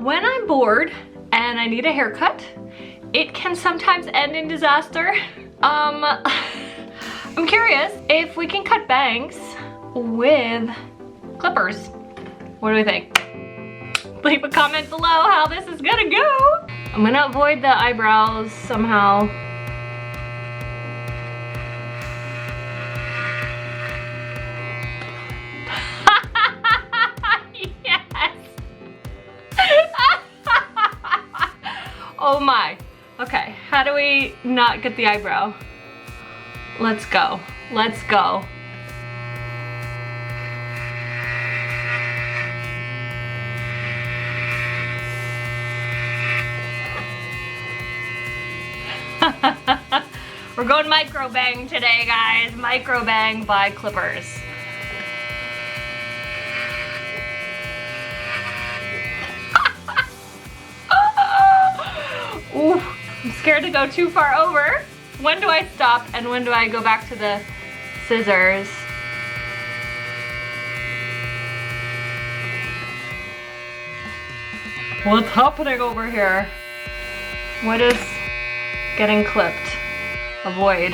When I'm bored and I need a haircut, it can sometimes end in disaster. I'm curious if we can cut bangs with clippers. What do we think? Leave a comment below how this is gonna go. I'm gonna avoid the eyebrows somehow. Yes. Oh my. Okay, how do we not get the eyebrow? Let's go. Let's go. We're going micro bang today, guys. Micro bang by clippers. Ooh, I'm scared to go too far over. When do I stop and when do I go back to the scissors? What's happening over here? What is getting clipped? Avoid.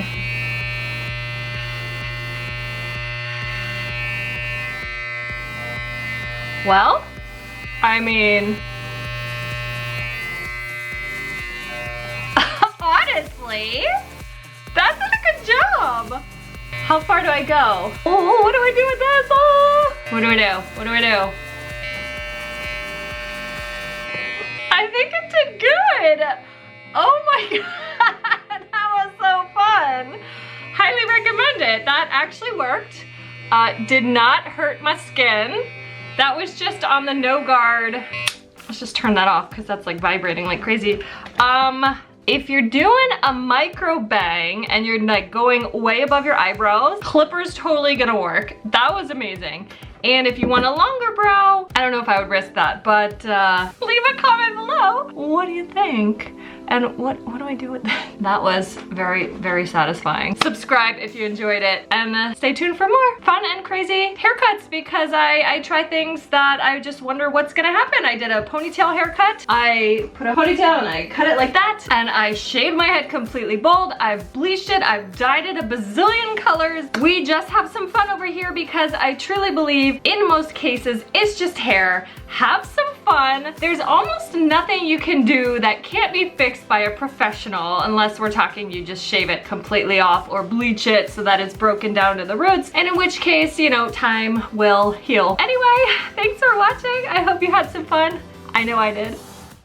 Well, I mean, honestly, that's a good job. How far do I go? Oh, what do I do with this? Oh, what do I do? What do I do? I think it did good. Oh my God, that was so fun. Highly recommend it. That actually worked. Did not hurt my skin. That was just on the no guard. Let's just turn that off because that's like vibrating like crazy. If you're doing a micro bang and you're like going way above your eyebrows, clipper's totally gonna work. That was amazing. And if you want a longer brow, I don't know if I would risk that, but leave a comment below. What do you think? And what do I do with that? That was very, very satisfying. Subscribe if you enjoyed it, and stay tuned for more fun and crazy haircuts, because I try things that I just wonder what's gonna happen. I did a ponytail haircut. I put a ponytail and I cut it like that, and I shaved my head completely bald. I've bleached it, I've dyed it a bazillion colors. We just have some fun over here because I truly believe in most cases it's just hair. Have some fun. There's almost nothing you can do that can't be fixed by a professional, unless we're talking you just shave it completely off or bleach it so that it's broken down to the roots, and in which case, you know, time will heal. Anyway, thanks for watching. I hope you had some fun. I know I did.